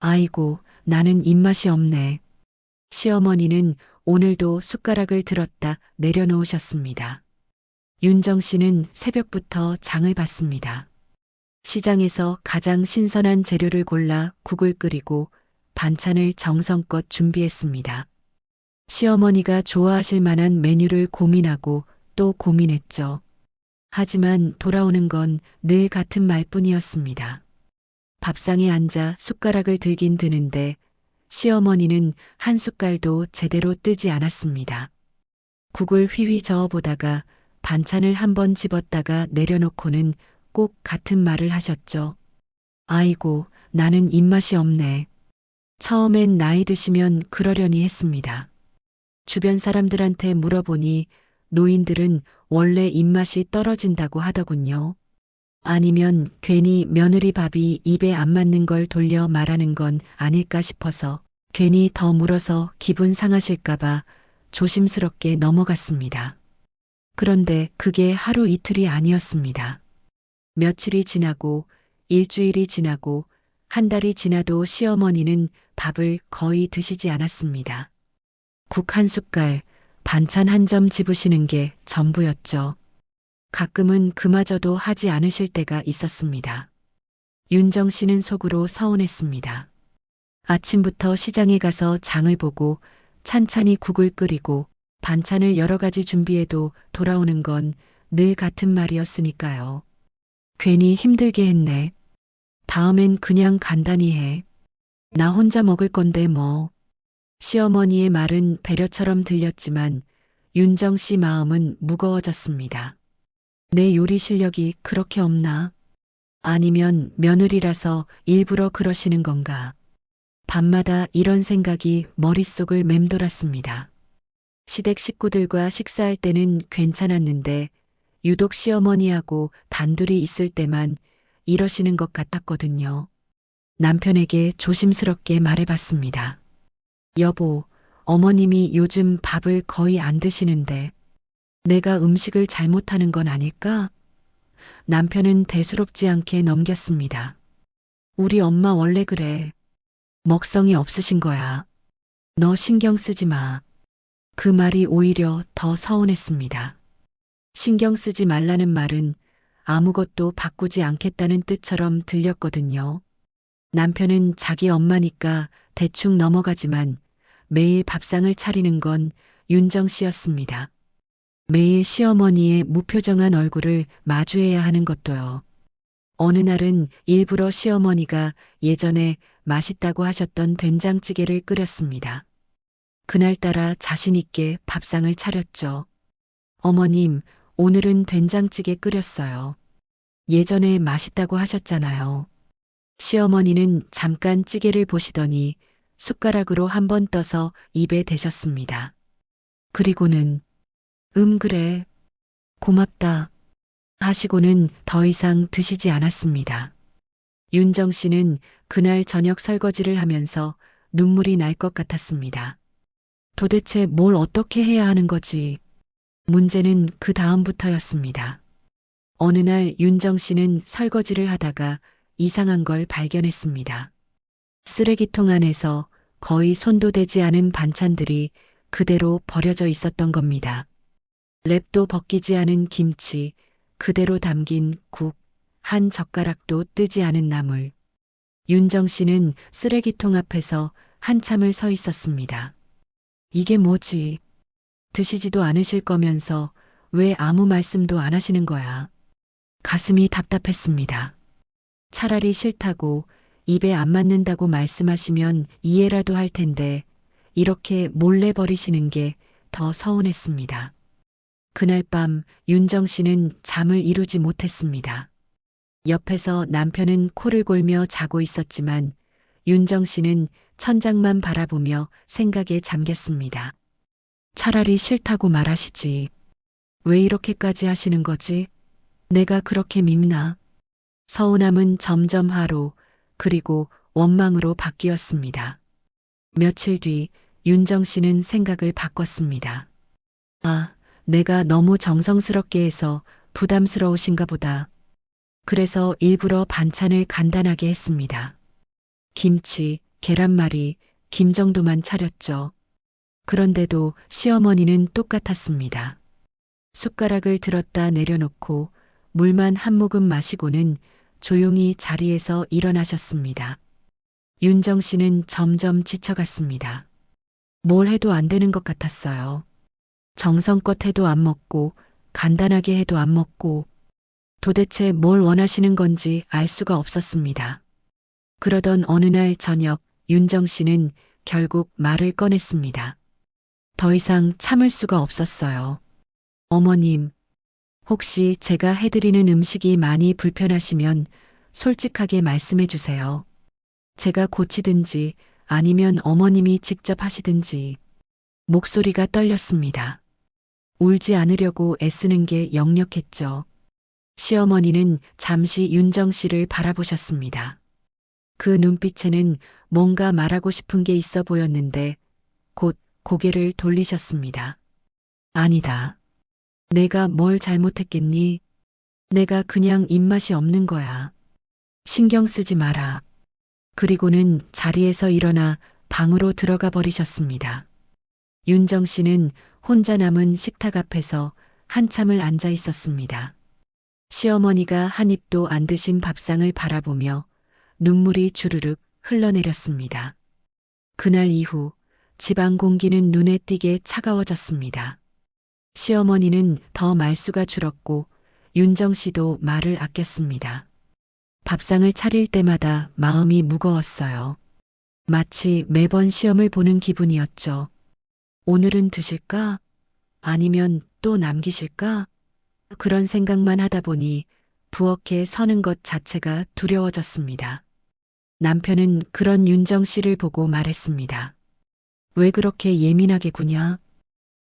아이고, 나는 입맛이 없네. 시어머니는 오늘도 숟가락을 들었다 내려놓으셨습니다. 윤정 씨는 새벽부터 장을 봤습니다. 시장에서 가장 신선한 재료를 골라 국을 끓이고 반찬을 정성껏 준비했습니다. 시어머니가 좋아하실 만한 메뉴를 고민하고 또 고민했죠. 하지만 돌아오는 건 늘 같은 말뿐이었습니다. 밥상에 앉아 숟가락을 들긴 드는데 시어머니는 한 숟갈도 제대로 뜨지 않았습니다. 국을 휘휘 저어보다가 반찬을 한번 집었다가 내려놓고는 꼭 같은 말을 하셨죠. 아이고, 나는 입맛이 없네. 처음엔 나이 드시면 그러려니 했습니다. 주변 사람들한테 물어보니 노인들은 원래 입맛이 떨어진다고 하더군요. 아니면 괜히 며느리 밥이 입에 안 맞는 걸 돌려 말하는 건 아닐까 싶어서 괜히 더 물어서 기분 상하실까봐 조심스럽게 넘어갔습니다. 그런데 그게 하루 이틀이 아니었습니다. 며칠이 지나고 일주일이 지나고 한 달이 지나도 시어머니는 밥을 거의 드시지 않았습니다. 국 한 숟갈, 반찬 한 점 집으시는 게 전부였죠. 가끔은 그마저도 하지 않으실 때가 있었습니다. 윤정 씨는 속으로 서운했습니다. 아침부터 시장에 가서 장을 보고 찬찬히 국을 끓이고 반찬을 여러 가지 준비해도 돌아오는 건 늘 같은 말이었으니까요. 괜히 힘들게 했네. 다음엔 그냥 간단히 해. 나 혼자 먹을 건데 뭐. 시어머니의 말은 배려처럼 들렸지만 윤정 씨 마음은 무거워졌습니다. 내 요리 실력이 그렇게 없나? 아니면 며느리라서 일부러 그러시는 건가? 밤마다 이런 생각이 머릿속을 맴돌았습니다. 시댁 식구들과 식사할 때는 괜찮았는데 유독 시어머니하고 단둘이 있을 때만 이러시는 것 같았거든요. 남편에게 조심스럽게 말해봤습니다. 여보, 어머님이 요즘 밥을 거의 안 드시는데 내가 음식을 잘못하는 건 아닐까? 남편은 대수롭지 않게 넘겼습니다. 우리 엄마 원래 그래. 먹성이 없으신 거야. 너 신경 쓰지 마. 그 말이 오히려 더 서운했습니다. 신경 쓰지 말라는 말은 아무것도 바꾸지 않겠다는 뜻처럼 들렸거든요. 남편은 자기 엄마니까 대충 넘어가지만 매일 밥상을 차리는 건 윤정 씨였습니다. 매일 시어머니의 무표정한 얼굴을 마주해야 하는 것도요. 어느 날은 일부러 시어머니가 예전에 맛있다고 하셨던 된장찌개를 끓였습니다. 그날따라 자신있게 밥상을 차렸죠. 어머님, 오늘은 된장찌개 끓였어요. 예전에 맛있다고 하셨잖아요. 시어머니는 잠깐 찌개를 보시더니 숟가락으로 한번 떠서 입에 대셨습니다. 그리고는 그래. 고맙다. 하시고는 더 이상 드시지 않았습니다. 윤정 씨는 그날 저녁 설거지를 하면서 눈물이 날 것 같았습니다. 도대체 뭘 어떻게 해야 하는 거지? 문제는 그 다음부터였습니다. 어느 날 윤정 씨는 설거지를 하다가 이상한 걸 발견했습니다. 쓰레기통 안에서 거의 손도 대지 않은 반찬들이 그대로 버려져 있었던 겁니다. 랩도 벗기지 않은 김치, 그대로 담긴 국, 한 젓가락도 뜨지 않은 나물. 윤정 씨는 쓰레기통 앞에서 한참을 서 있었습니다. 이게 뭐지? 드시지도 않으실 거면서 왜 아무 말씀도 안 하시는 거야? 가슴이 답답했습니다. 차라리 싫다고 입에 안 맞는다고 말씀하시면 이해라도 할 텐데 이렇게 몰래 버리시는 게 더 서운했습니다. 그날 밤 윤정 씨는 잠을 이루지 못했습니다. 옆에서 남편은 코를 골며 자고 있었지만 윤정 씨는 천장만 바라보며 생각에 잠겼습니다. 차라리 싫다고 말하시지. 왜 이렇게까지 하시는 거지? 내가 그렇게 밉나? 서운함은 점점 화로 그리고 원망으로 바뀌었습니다. 며칠 뒤 윤정 씨는 생각을 바꿨습니다. 아, 내가 너무 정성스럽게 해서 부담스러우신가 보다. 그래서 일부러 반찬을 간단하게 했습니다. 김치, 계란말이, 김 정도만 차렸죠. 그런데도 시어머니는 똑같았습니다. 숟가락을 들었다 내려놓고 물만 한 모금 마시고는 조용히 자리에서 일어나셨습니다. 윤정 씨는 점점 지쳐갔습니다. 뭘 해도 안 되는 것 같았어요. 정성껏 해도 안 먹고 간단하게 해도 안 먹고 도대체 뭘 원하시는 건지 알 수가 없었습니다. 그러던 어느 날 저녁 윤정 씨는 결국 말을 꺼냈습니다. 더 이상 참을 수가 없었어요. 어머님, 혹시 제가 해드리는 음식이 많이 불편하시면 솔직하게 말씀해 주세요. 제가 고치든지 아니면 어머님이 직접 하시든지. 목소리가 떨렸습니다. 울지 않으려고 애쓰는 게 역력했죠. 시어머니는 잠시 윤정 씨를 바라보셨습니다. 그 눈빛에는 뭔가 말하고 싶은 게 있어 보였는데 곧 고개를 돌리셨습니다. 아니다. 내가 뭘 잘못했겠니? 내가 그냥 입맛이 없는 거야. 신경 쓰지 마라. 그리고는 자리에서 일어나 방으로 들어가 버리셨습니다. 윤정 씨는 혼자 남은 식탁 앞에서 한참을 앉아 있었습니다. 시어머니가 한 입도 안 드신 밥상을 바라보며 눈물이 주르륵 흘러내렸습니다. 그날 이후 집안 공기는 눈에 띄게 차가워졌습니다. 시어머니는 더 말수가 줄었고 윤정 씨도 말을 아꼈습니다. 밥상을 차릴 때마다 마음이 무거웠어요. 마치 매번 시험을 보는 기분이었죠. 오늘은 드실까? 아니면 또 남기실까? 그런 생각만 하다 보니 부엌에 서는 것 자체가 두려워졌습니다. 남편은 그런 윤정 씨를 보고 말했습니다. 왜 그렇게 예민하게 구냐?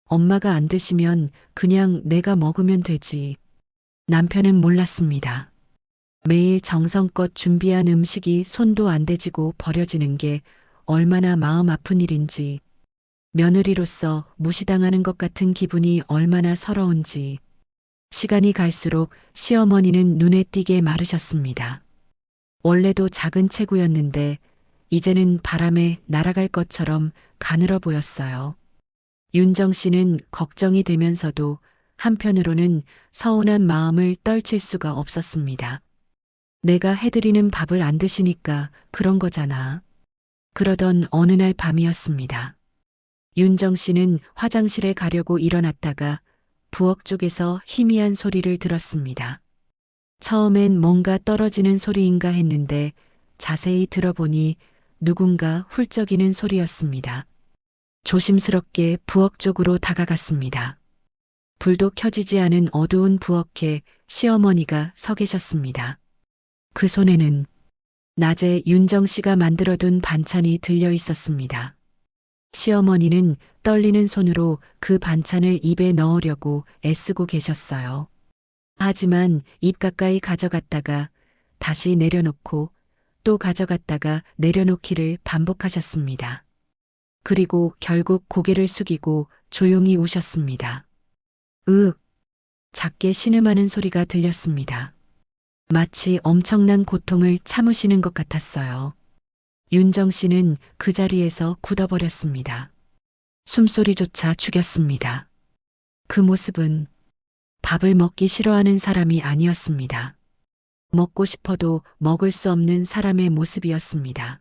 엄마가 안 드시면 그냥 내가 먹으면 되지. 남편은 몰랐습니다. 매일 정성껏 준비한 음식이 손도 안 대지고 버려지는 게 얼마나 마음 아픈 일인지, 며느리로서 무시당하는 것 같은 기분이 얼마나 서러운지. 시간이 갈수록 시어머니는 눈에 띄게 마르셨습니다. 원래도 작은 체구였는데 이제는 바람에 날아갈 것처럼 가늘어 보였어요. 윤정 씨는 걱정이 되면서도 한편으로는 서운한 마음을 떨칠 수가 없었습니다. 내가 해드리는 밥을 안 드시니까 그런 거잖아. 그러던 어느 날 밤이었습니다. 윤정 씨는 화장실에 가려고 일어났다가 부엌 쪽에서 희미한 소리를 들었습니다. 처음엔 뭔가 떨어지는 소리인가 했는데 자세히 들어보니 누군가 훌쩍이는 소리였습니다. 조심스럽게 부엌 쪽으로 다가갔습니다. 불도 켜지지 않은 어두운 부엌에 시어머니가 서 계셨습니다. 그 손에는 낮에 윤정 씨가 만들어둔 반찬이 들려 있었습니다. 시어머니는 떨리는 손으로 그 반찬을 입에 넣으려고 애쓰고 계셨어요. 하지만 입 가까이 가져갔다가 다시 내려놓고 또 가져갔다가 내려놓기를 반복하셨습니다. 그리고 결국 고개를 숙이고 조용히 우셨습니다. 작게 신음하는 소리가 들렸습니다. 마치 엄청난 고통을 참으시는 것 같았어요. 윤정 씨는 그 자리에서 굳어버렸습니다. 숨소리조차 죽였습니다. 그 모습은 밥을 먹기 싫어하는 사람이 아니었습니다. 먹고 싶어도 먹을 수 없는 사람의 모습이었습니다.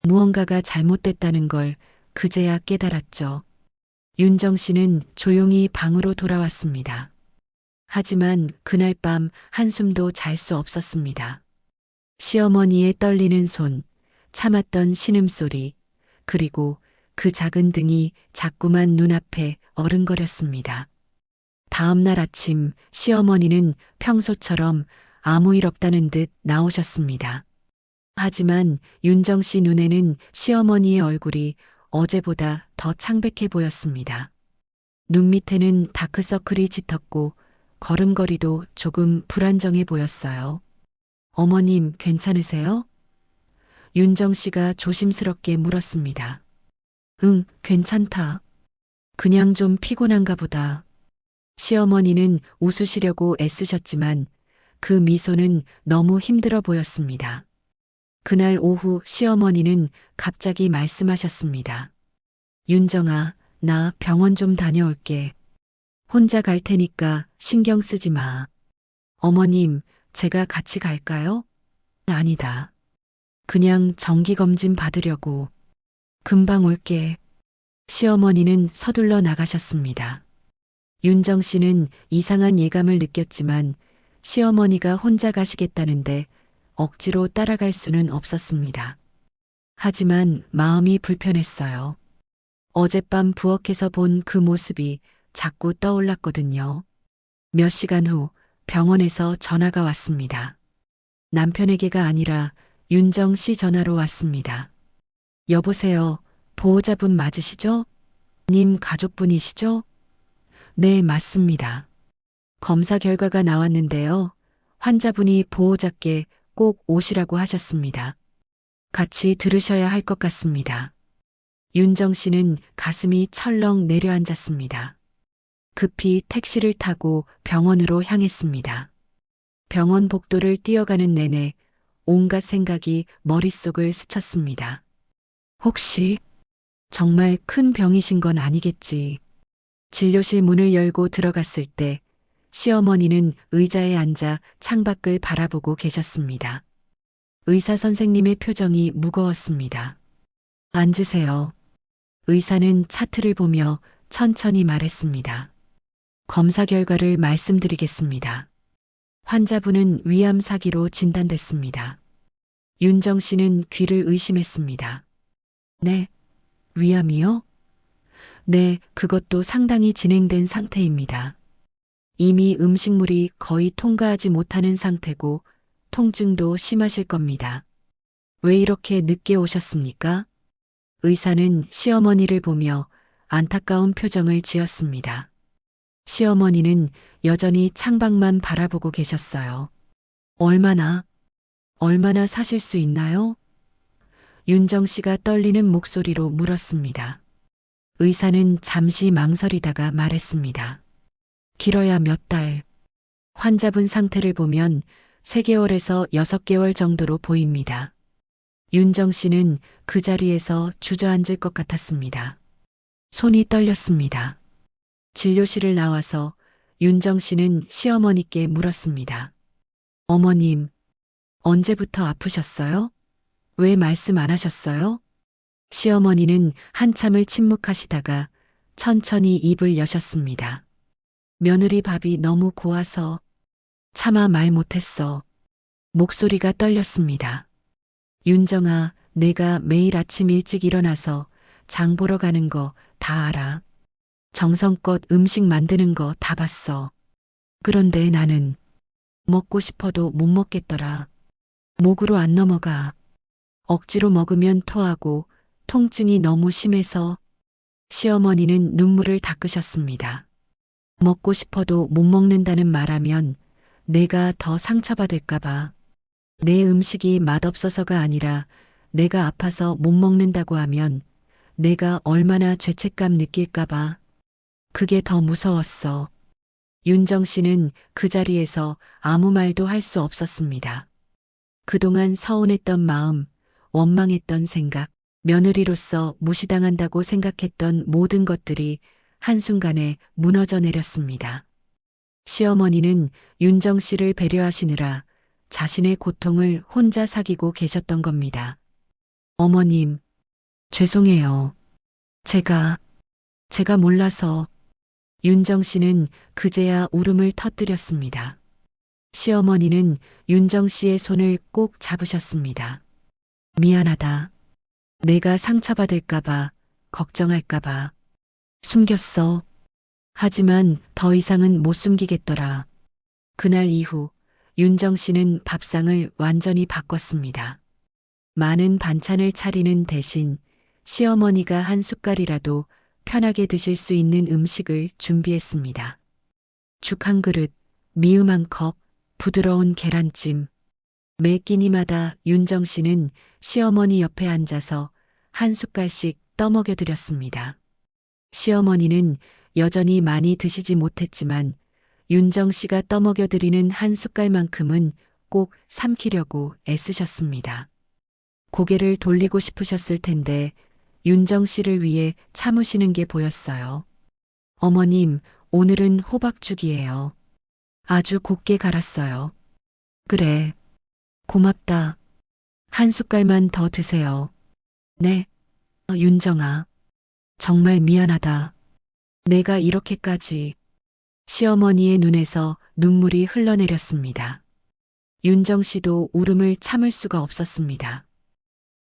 무언가가 잘못됐다는 걸 그제야 깨달았죠. 윤정 씨는 조용히 방으로 돌아왔습니다. 하지만 그날 밤 한숨도 잘 수 없었습니다. 시어머니의 떨리는 손, 참았던 신음소리, 그리고 그 작은 등이 자꾸만 눈앞에 어른거렸습니다. 다음 날 아침 시어머니는 평소처럼 아무 일 없다는 듯 나오셨습니다. 하지만 윤정 씨 눈에는 시어머니의 얼굴이 어제보다 더 창백해 보였습니다. 눈 밑에는 다크서클이 짙었고 걸음걸이도 조금 불안정해 보였어요. 어머님 괜찮으세요? 윤정 씨가 조심스럽게 물었습니다. 응, 괜찮다. 그냥 좀 피곤한가 보다. 시어머니는 웃으시려고 애쓰셨지만 그 미소는 너무 힘들어 보였습니다. 그날 오후 시어머니는 갑자기 말씀하셨습니다. 윤정아, 나 병원 좀 다녀올게. 혼자 갈 테니까 신경 쓰지 마. 어머님, 제가 같이 갈까요? 아니다. 그냥 정기검진 받으려고. 금방 올게. 시어머니는 서둘러 나가셨습니다. 윤정 씨는 이상한 예감을 느꼈지만 시어머니가 혼자 가시겠다는데 억지로 따라갈 수는 없었습니다. 하지만 마음이 불편했어요. 어젯밤 부엌에서 본 그 모습이 자꾸 떠올랐거든요. 몇 시간 후 병원에서 전화가 왔습니다. 남편에게가 아니라 윤정 씨 전화로 왔습니다. 여보세요. 보호자분 맞으시죠? 님 가족분이시죠? 네, 맞습니다. 검사 결과가 나왔는데요. 환자분이 보호자께 꼭 오시라고 하셨습니다. 같이 들으셔야 할 것 같습니다. 윤정 씨는 가슴이 철렁 내려앉았습니다. 급히 택시를 타고 병원으로 향했습니다. 병원 복도를 뛰어가는 내내 온갖 생각이 머릿속을 스쳤습니다. 혹시 정말 큰 병이신 건 아니겠지. 진료실 문을 열고 들어갔을 때 시어머니는 의자에 앉아 창밖을 바라보고 계셨습니다. 의사 선생님의 표정이 무거웠습니다. 앉으세요. 의사는 차트를 보며 천천히 말했습니다. 검사 결과를 말씀드리겠습니다. 환자분은 위암 사기로 진단됐습니다. 윤정 씨는 귀를 의심했습니다. 네, 위암이요? 네, 그것도 상당히 진행된 상태입니다. 이미 음식물이 거의 통과하지 못하는 상태고 통증도 심하실 겁니다. 왜 이렇게 늦게 오셨습니까? 의사는 시어머니를 보며 안타까운 표정을 지었습니다. 시어머니는 여전히 창밖만 바라보고 계셨어요. 얼마나 사실 수 있나요? 윤정 씨가 떨리는 목소리로 물었습니다. 의사는 잠시 망설이다가 말했습니다. 길어야 몇 달. 환자분 상태를 보면 3개월에서 6개월 정도로 보입니다. 윤정 씨는 그 자리에서 주저앉을 것 같았습니다. 손이 떨렸습니다. 진료실을 나와서 윤정 씨는 시어머니께 물었습니다. 어머님, 언제부터 아프셨어요? 왜 말씀 안 하셨어요? 시어머니는 한참을 침묵하시다가 천천히 입을 여셨습니다. 며느리 밥이 너무 고와서 차마 말 못했어. 목소리가 떨렸습니다. 윤정아, 내가 매일 아침 일찍 일어나서 장 보러 가는 거 다 알아. 정성껏 음식 만드는 거 다 봤어. 그런데 나는 먹고 싶어도 못 먹겠더라. 목으로 안 넘어가. 억지로 먹으면 토하고 통증이 너무 심해서 시어머니는 눈물을 닦으셨습니다. 먹고 싶어도 못 먹는다는 말하면 내가 더 상처받을까봐. 내 음식이 맛없어서가 아니라 내가 아파서 못 먹는다고 하면 내가 얼마나 죄책감 느낄까봐. 그게 더 무서웠어. 윤정 씨는 그 자리에서 아무 말도 할 수 없었습니다. 그동안 서운했던 마음, 원망했던 생각, 며느리로서 무시당한다고 생각했던 모든 것들이 한순간에 무너져 내렸습니다. 시어머니는 윤정 씨를 배려하시느라 자신의 고통을 혼자 사귀고 계셨던 겁니다. 어머님, 죄송해요. 제가 몰라서. 윤정 씨는 그제야 울음을 터뜨렸습니다. 시어머니는 윤정 씨의 손을 꼭 잡으셨습니다. 미안하다. 내가 상처받을까봐, 걱정할까봐. 숨겼어. 하지만 더 이상은 못 숨기겠더라. 그날 이후 윤정 씨는 밥상을 완전히 바꿨습니다. 많은 반찬을 차리는 대신 시어머니가 한 숟갈이라도 편하게 드실 수 있는 음식을 준비했습니다. 죽 한 그릇, 미음 한 컵, 부드러운 계란찜. 매 끼니마다 윤정 씨는 시어머니 옆에 앉아서 한 숟갈씩 떠먹여 드렸습니다. 시어머니는 여전히 많이 드시지 못했지만 윤정 씨가 떠먹여 드리는 한 숟갈만큼은 꼭 삼키려고 애쓰셨습니다. 고개를 돌리고 싶으셨을 텐데 윤정 씨를 위해 참으시는 게 보였어요. 어머님, 오늘은 호박죽이에요. 아주 곱게 갈았어요. 그래. 고맙다. 한 숟갈만 더 드세요. 네. 윤정아. 정말 미안하다. 내가 이렇게까지. 시어머니의 눈에서 눈물이 흘러내렸습니다. 윤정 씨도 울음을 참을 수가 없었습니다.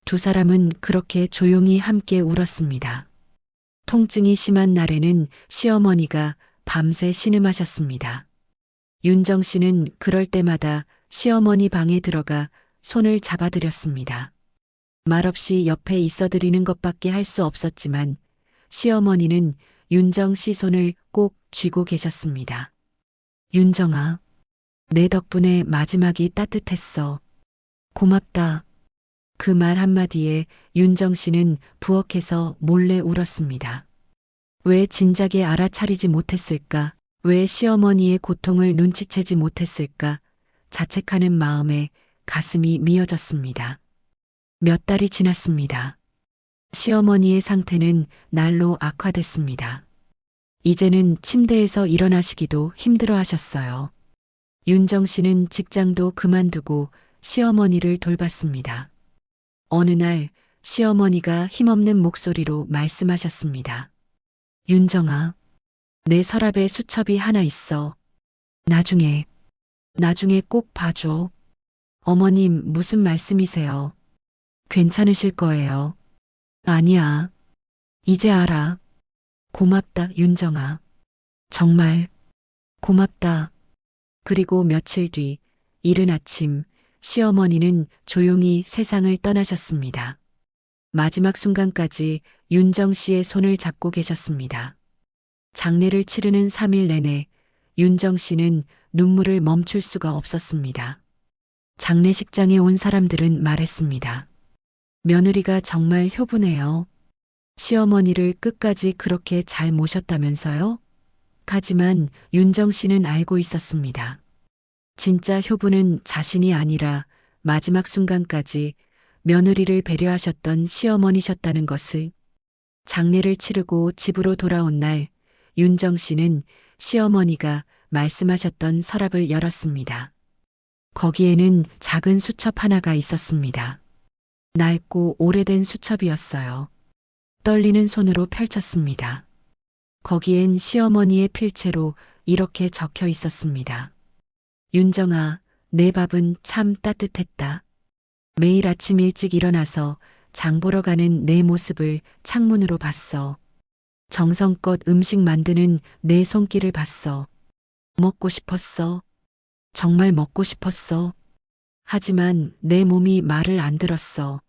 두 사람은 그렇게 조용히 함께 울었습니다. 통증이 심한 날에는 시어머니가 밤새 신음하셨습니다. 윤정 씨는 그럴 때마다 시어머니 방에 들어가 손을 잡아드렸습니다. 말없이 옆에 있어드리는 것밖에 할 수 없었지만 시어머니는 윤정 씨 손을 꼭 쥐고 계셨습니다. 윤정아, 내 덕분에 마지막이 따뜻했어. 고맙다. 그 말 한마디에 윤정 씨는 부엌에서 몰래 울었습니다. 왜 진작에 알아차리지 못했을까? 왜 시어머니의 고통을 눈치채지 못했을까? 자책하는 마음에 가슴이 미어졌습니다. 몇 달이 지났습니다. 시어머니의 상태는 날로 악화됐습니다. 이제는 침대에서 일어나시기도 힘들어 하셨어요. 윤정 씨는 직장도 그만두고 시어머니를 돌봤습니다. 어느 날 시어머니가 힘없는 목소리로 말씀하셨습니다. 윤정아, 내 서랍에 수첩이 하나 있어. 나중에 꼭 봐줘. 어머님, 무슨 말씀이세요? 괜찮으실 거예요. 아니야. 이제 알아. 고맙다, 윤정아. 정말 고맙다. 그리고 며칠 뒤 이른 아침 시어머니는 조용히 세상을 떠나셨습니다. 마지막 순간까지 윤정 씨의 손을 잡고 계셨습니다. 장례를 치르는 3일 내내 윤정 씨는 눈물을 멈출 수가 없었습니다. 장례식장에 온 사람들은 말했습니다. 며느리가 정말 효부네요. 시어머니를 끝까지 그렇게 잘 모셨다면서요? 하지만 윤정 씨는 알고 있었습니다. 진짜 효부는 자신이 아니라 마지막 순간까지 며느리를 배려하셨던 시어머니셨다는 것을. 장례를 치르고 집으로 돌아온 날 윤정 씨는 시어머니가 말씀하셨던 서랍을 열었습니다. 거기에는 작은 수첩 하나가 있었습니다. 낡고 오래된 수첩이었어요. 떨리는 손으로 펼쳤습니다. 거기엔 시어머니의 필체로 이렇게 적혀 있었습니다. 윤정아, 내 밥은 참 따뜻했다. 매일 아침 일찍 일어나서 장 보러 가는 내 모습을 창문으로 봤어. 정성껏 음식 만드는 내 손길을 봤어. 먹고 싶었어. 정말 먹고 싶었어. 하지만 내 몸이 말을 안 들었어.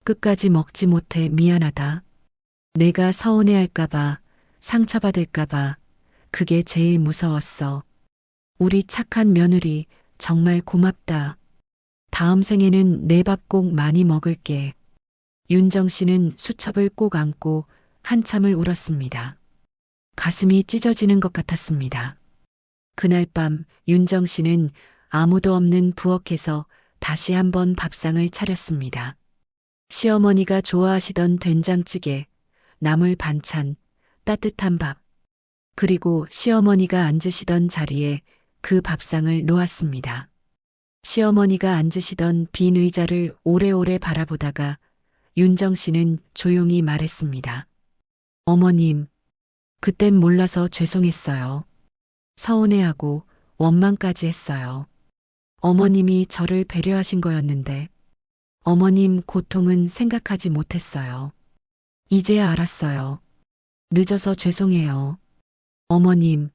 끝까지 먹지 못해 미안하다. 내가 서운해할까봐, 상처받을까봐, 그게 제일 무서웠어. 우리 착한 며느리 정말 고맙다. 다음 생에는 내 밥 꼭 많이 먹을게. 윤정 씨는 수첩을 꼭 안고 한참을 울었습니다. 가슴이 찢어지는 것 같았습니다. 그날 밤 윤정 씨는 아무도 없는 부엌에서 다시 한번 밥상을 차렸습니다. 시어머니가 좋아하시던 된장찌개, 나물 반찬, 따뜻한 밥, 그리고 시어머니가 앉으시던 자리에 그 밥상을 놓았습니다. 시어머니가 앉으시던 빈 의자를 오래오래 바라보다가 윤정 씨는 조용히 말했습니다. 어머님, 그땐 몰라서 죄송했어요. 서운해하고 원망까지 했어요. 어머님이 저를 배려하신 거였는데 어머님 고통은 생각하지 못했어요. 이제야 알았어요. 늦어서 죄송해요. 어머님,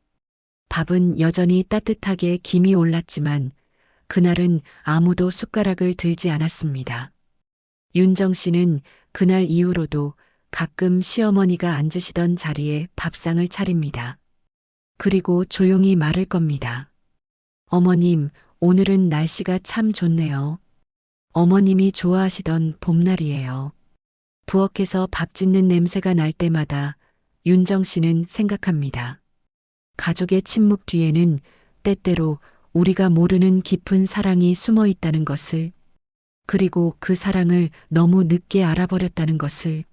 밥은 여전히 따뜻하게 김이 올랐지만 그날은 아무도 숟가락을 들지 않았습니다. 윤정 씨는 그날 이후로도 가끔 시어머니가 앉으시던 자리에 밥상을 차립니다. 그리고 조용히 말을 겁니다. 어머님, 오늘은 날씨가 참 좋네요. 어머님이 좋아하시던 봄날이에요. 부엌에서 밥 짓는 냄새가 날 때마다 윤정 씨는 생각합니다. 가족의 침묵 뒤에는 때때로 우리가 모르는 깊은 사랑이 숨어 있다는 것을. 그리고 그 사랑을 너무 늦게 알아버렸다는 것을